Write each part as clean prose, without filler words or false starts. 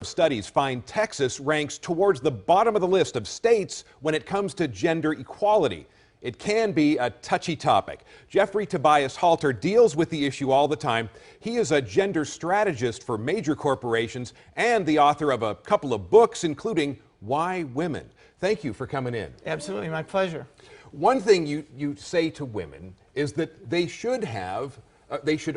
Studies find Texas ranks towards the bottom of the list of states when it comes to gender equality. It can be a touchy topic. Jeffrey Tobias Halter deals with the issue all the time. He is a gender strategist for major corporations and the author of a couple of books, including Why Women. Thank you for coming in. Absolutely, my pleasure. One thing you say to women is that they should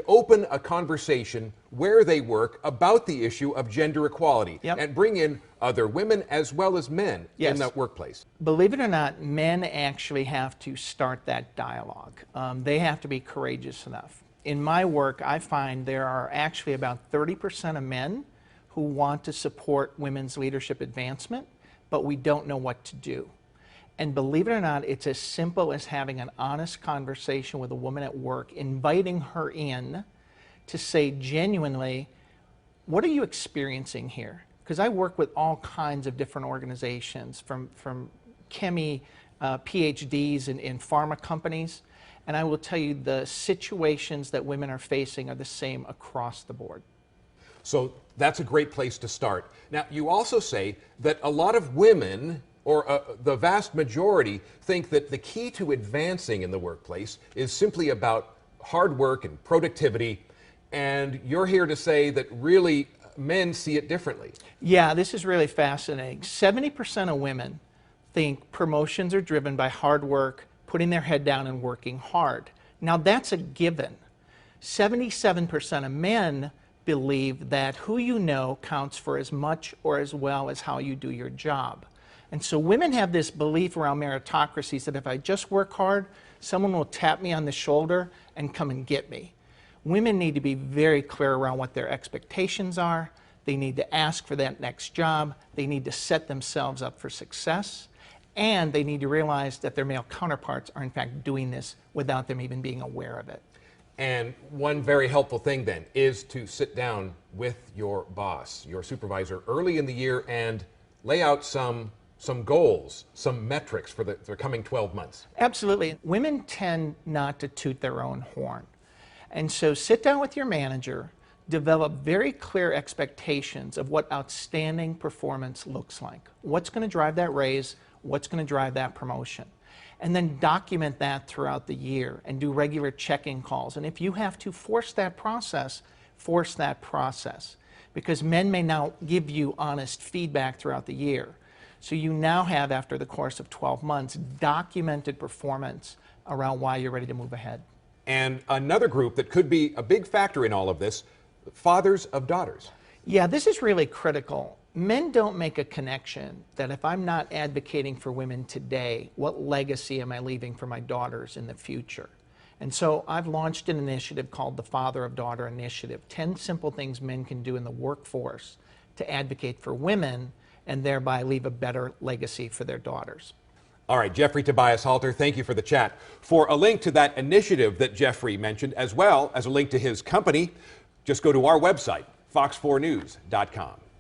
open a conversation where they work about the issue of gender equality and bring in other women as well as men in the workplace. Believe it or not, men actually have to start that dialogue. They have to be courageous enough. In my work, I find there are actually about 30% of men who want to support women's leadership advancement, but we don't know what to do. And believe it or not, it's as simple as having an honest conversation with a woman at work, inviting her in to say genuinely, what are you experiencing here? Because I work with all kinds of different organizations, from chemi, PhDs in pharma companies, and I will tell you the situations that women are facing are the same across the board. So that's a great place to start. Now, you also say that a lot of women, or the vast majority, think that the key to advancing in the workplace is simply about hard work and productivity, and you're here to say that really men see it differently. Yeah, this is really fascinating. 70% of women think promotions are driven by hard work, putting their head down and working hard. Now that's a given. 77% of men believe that who you know counts for as much or as well as how you do your job. And so women have this belief around meritocracies that if I just work hard, someone will tap me on the shoulder and come and get me. Women need to be very clear around what their expectations are. They need to ask for that next job. They need to set themselves up for success. And they need to realize that their male counterparts are in fact doing this without them even being aware of it. And one very helpful thing then is to sit down with your boss, your supervisor, early in the year and lay out some goals, some metrics for the coming 12 months. Absolutely. Women tend not to toot their own horn. And so sit down with your manager, develop very clear expectations of what outstanding performance looks like. What's going to drive that raise? What's going to drive that promotion? And then document that throughout the year and do regular check-in calls. And if you have to force that process, force that process. Because men may now give you honest feedback throughout the year. So you now have, after the course of 12 months, documented performance around why you're ready to move ahead. And another group that could be a big factor in all of this, fathers of daughters. Yeah, this is really critical. Men don't make a connection that if I'm not advocating for women today, what legacy am I leaving for my daughters in the future? And so I've launched an initiative called the Father of Daughter Initiative, 10 simple things men can do in the workforce to advocate for women and thereby leave a better legacy for their daughters. All right, Jeffrey Tobias Halter, thank you for the chat. For a link to that initiative that Jeffrey mentioned, as well as a link to his company, just go to our website, fox4news.com.